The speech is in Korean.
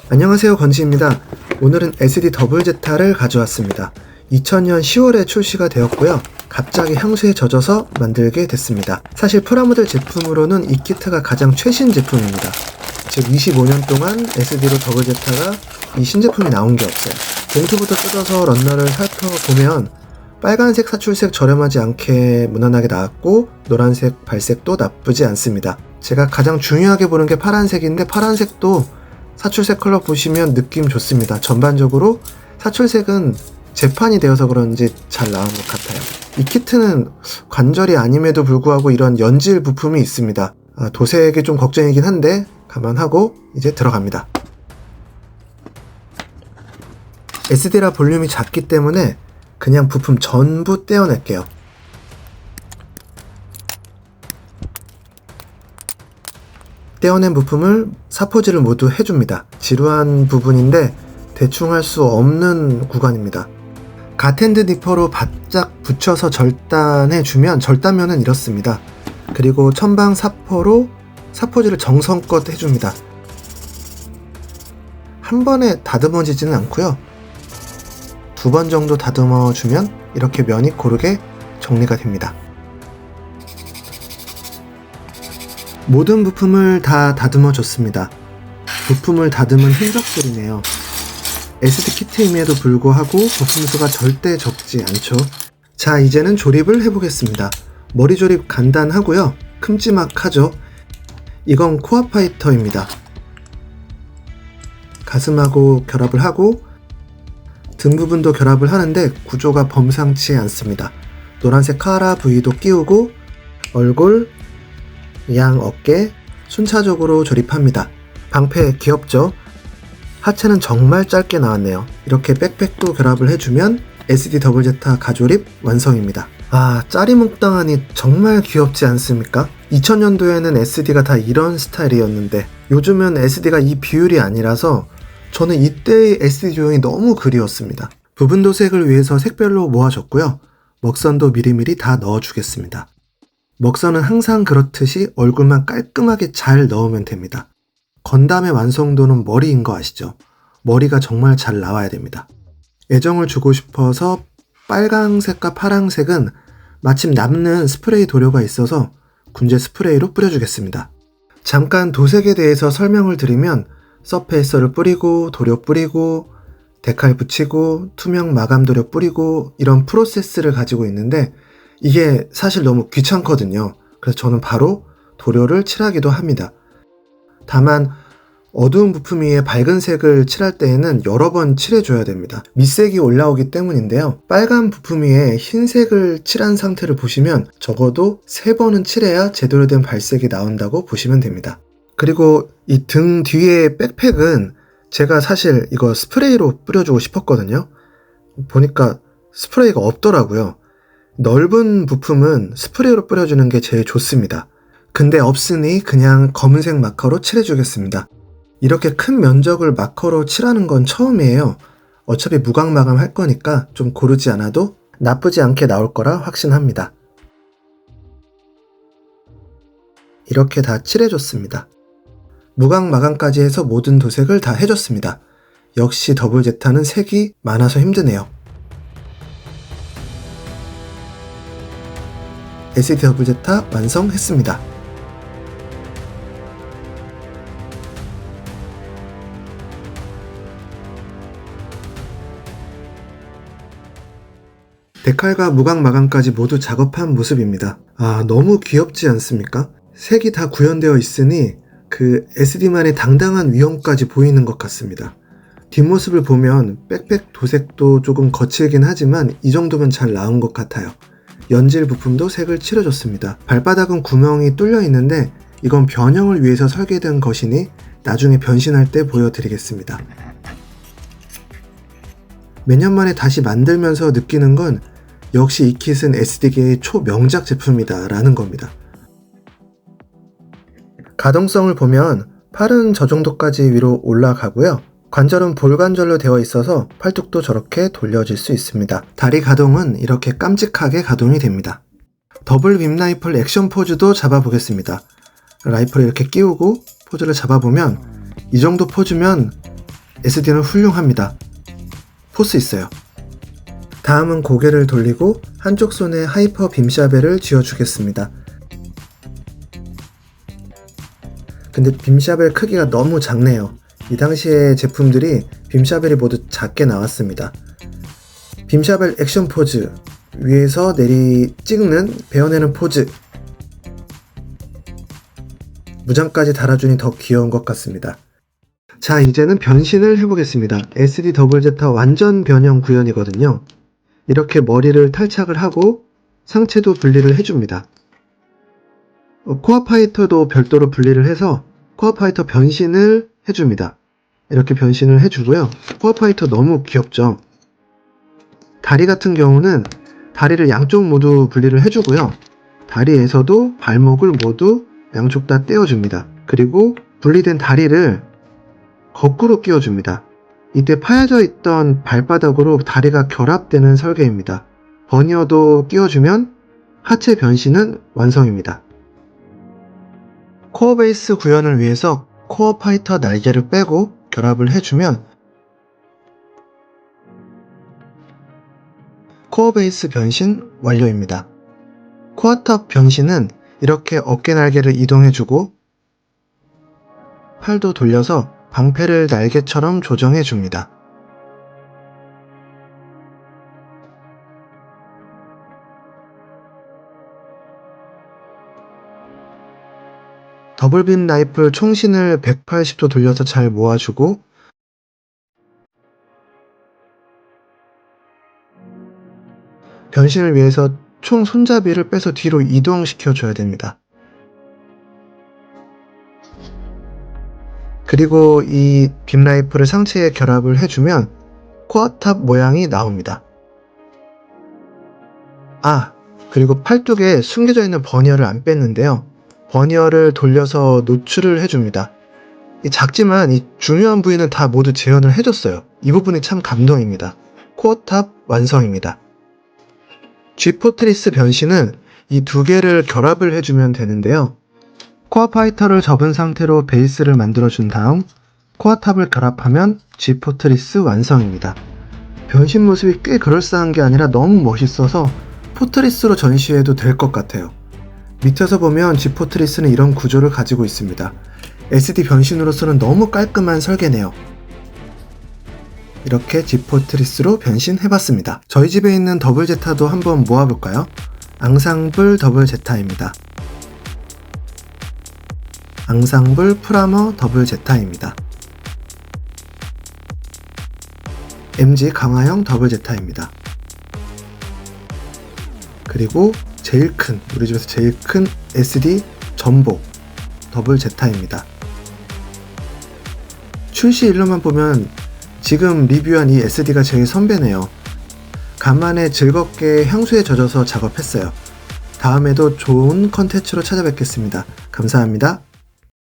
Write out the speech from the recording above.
안녕하세요, 건지입니다. 오늘은 SD 더블 제타를 가져왔습니다. 2000년 10월에 출시가 되었고요. 갑자기 향수에 젖어서 만들게 됐습니다. 사실 프라모델 제품으로는 이 키트가 가장 최신 제품입니다. 즉 25년 동안 SD로 더블 제타가 이 신제품이 나온 게 없어요. 봉투부터 뜯어서 런너를 살펴보면 빨간색 사출색 저렴하지 않게 무난하게 나왔고 노란색 발색도 나쁘지 않습니다. 제가 가장 중요하게 보는 게 파란색인데 파란색도 사출색 컬러 보시면 느낌 좋습니다. 전반적으로 사출색은 재판이 되어서 그런지 잘 나온 것 같아요. 이 키트는 관절이 아님에도 불구하고 이런 연질 부품이 있습니다. 도색이 좀 걱정이긴 한데 감안하고 이제 들어갑니다. SD라 볼륨이 작기 때문에 그냥 부품 전부 떼어낼게요. 떼어낸 부품을 사포질을 모두 해줍니다. 지루한 부분인데 대충 할 수 없는 구간입니다. 가텐드 니퍼로 바짝 붙여서 절단해주면 절단면은 이렇습니다. 그리고 천방 사포로 사포질을 정성껏 해줍니다. 한 번에 다듬어지지는 않고요. 2번 정도 다듬어주면 이렇게 면이 고르게 정리가 됩니다. 모든 부품을 다 다듬어 줬습니다. 부품을 다듬은 흔적들이네요. SD 키트임에도 불구하고 부품 수가 절대 적지 않죠. 자, 이제는 조립을 해보겠습니다. 머리 조립 간단하고요. 큼지막하죠. 이건 코어 파이터입니다. 가슴하고 결합을 하고 등 부분도 결합을 하는데 구조가 범상치 않습니다. 노란색 카라 부위도 끼우고 얼굴, 양 어깨 순차적으로 조립합니다. 방패 귀엽죠? 하체는 정말 짧게 나왔네요. 이렇게 백팩도 결합을 해주면 SD 더블 제타 가조립 완성입니다. 짜리몽땅하니 정말 귀엽지 않습니까? 2000년도에는 SD가 다 이런 스타일이었는데 요즘은 SD가 이 비율이 아니라서 저는 이때의 SD 조형이 너무 그리웠습니다. 부분 도색을 위해서 색별로 모아줬고요. 먹선도 미리미리 다 넣어주겠습니다. 먹선은 항상 그렇듯이 얼굴만 깔끔하게 잘 넣으면 됩니다. 건담의 완성도는 머리인 거 아시죠? 머리가 정말 잘 나와야 됩니다. 애정을 주고 싶어서 빨강색과 파랑색은 마침 남는 스프레이 도료가 있어서 군제 스프레이로 뿌려주겠습니다. 잠깐 도색에 대해서 설명을 드리면 서페이서를 뿌리고 도료 뿌리고 데칼 붙이고 투명 마감 도료 뿌리고 이런 프로세스를 가지고 있는데 이게 사실 너무 귀찮거든요. 그래서 저는 바로 도료를 칠하기도 합니다. 다만 어두운 부품 위에 밝은 색을 칠할 때에는 여러 번 칠해줘야 됩니다. 밑색이 올라오기 때문인데요. 빨간 부품 위에 흰색을 칠한 상태를 보시면 적어도 3번은 칠해야 제대로 된 발색이 나온다고 보시면 됩니다. 그리고 이 등 뒤에 백팩은 제가 사실 이거 스프레이로 뿌려주고 싶었거든요. 보니까 스프레이가 없더라고요. 넓은 부품은 스프레이로 뿌려주는 게 제일 좋습니다. 근데 없으니 그냥 검은색 마커로 칠해주겠습니다. 이렇게 큰 면적을 마커로 칠하는 건 처음이에요. 어차피 무광 마감 할 거니까 좀 고르지 않아도 나쁘지 않게 나올 거라 확신합니다. 이렇게 다 칠해줬습니다. 무광 마감까지 해서 모든 도색을 다 해줬습니다. 역시 더블 제타는 색이 많아서 힘드네요. SD 더블 제타 완성했습니다. 데칼과 무광 마감까지 모두 작업한 모습입니다. 너무 귀엽지 않습니까? 색이 다 구현되어 있으니 그 SD만의 당당한 위엄까지 보이는 것 같습니다. 뒷모습을 보면 백팩 도색도 조금 거칠긴 하지만 이 정도면 잘 나온 것 같아요. 연질 부품도 색을 칠해줬습니다. 발바닥은 구멍이 뚫려 있는데 이건 변형을 위해서 설계된 것이니 나중에 변신할 때 보여드리겠습니다. 몇 년 만에 다시 만들면서 느끼는 건 역시 이 킷은 SD계의 초명작 제품이다 라는 겁니다. 가동성을 보면 팔은 저 정도까지 위로 올라가고요. 관절은 볼관절로 되어 있어서 팔뚝도 저렇게 돌려질 수 있습니다. 다리 가동은 이렇게 깜찍하게 가동이 됩니다. 더블 빔 라이플 액션 포즈도 잡아보겠습니다. 라이플을 이렇게 끼우고 포즈를 잡아보면 이 정도 포즈면 SD는 훌륭합니다. 포스 있어요. 다음은 고개를 돌리고 한쪽 손에 하이퍼 빔샤벨을 쥐어주겠습니다. 근데 빔샤벨 크기가 너무 작네요. 이 당시에 제품들이 빔샤벨이 모두 작게 나왔습니다. 빔샤벨 액션 포즈, 위에서 내리 찍는 베어내는 포즈, 무장까지 달아주니 더 귀여운 것 같습니다. 자, 이제는 변신을 해보겠습니다. SD 더블 제타 완전 변형 구현이거든요. 이렇게 머리를 탈착을 하고 상체도 분리를 해줍니다. 코어 파이터도 별도로 분리를 해서 코어 파이터 변신을 해줍니다. 이렇게 변신을 해주고요. 코어 파이터 너무 귀엽죠? 다리 같은 경우는 다리를 양쪽 모두 분리를 해주고요. 다리에서도 발목을 모두 양쪽 다 떼어줍니다. 그리고 분리된 다리를 거꾸로 끼워줍니다. 이때 파여져 있던 발바닥으로 다리가 결합되는 설계입니다. 버니어도 끼워주면 하체 변신은 완성입니다. 코어 베이스 구현을 위해서 코어 파이터 날개를 빼고 결합을 해주면 코어 베이스 변신 완료입니다. 코어탑 변신은 이렇게 어깨 날개를 이동해주고 팔도 돌려서 방패를 날개처럼 조정해줍니다. 더블빔 라이플 총신을 180도 돌려서 잘 모아주고 변신을 위해서 총 손잡이를 빼서 뒤로 이동시켜 줘야 됩니다. 그리고 이 빔 라이플을 상체에 결합을 해주면 코어탑 모양이 나옵니다. 그리고 팔뚝에 숨겨져 있는 버니어를 안 뺐는데요. 버니어를 돌려서 노출을 해줍니다. 작지만 이 중요한 부위는 다 모두 재현을 해줬어요. 이 부분이 참 감동입니다. 코어탑 완성입니다. G포트리스 변신은 이 두 개를 결합을 해주면 되는데요. 코어 파이터를 접은 상태로 베이스를 만들어준 다음 코어탑을 결합하면 G포트리스 완성입니다. 변신 모습이 꽤 그럴싸한 게 아니라 너무 멋있어서 포트리스로 전시해도 될 것 같아요. 밑에서 보면 G포트리스는 이런 구조를 가지고 있습니다. SD 변신으로서는 너무 깔끔한 설계네요. 이렇게 G포트리스로 변신해봤습니다. 저희 집에 있는 더블 제타도 한번 모아볼까요? 앙상블 더블 제타입니다. 앙상블 프라머 더블 제타입니다. MG 강화형 더블 제타입니다. 그리고 제일 큰, 우리 집에서 제일 큰 SD 전복 더블 제타입니다. 출시 일로만 보면 지금 리뷰한 이 SD가 제일 선배네요. 간만에 즐겁게 향수에 젖어서 작업했어요. 다음에도 좋은 컨텐츠로 찾아뵙겠습니다. 감사합니다.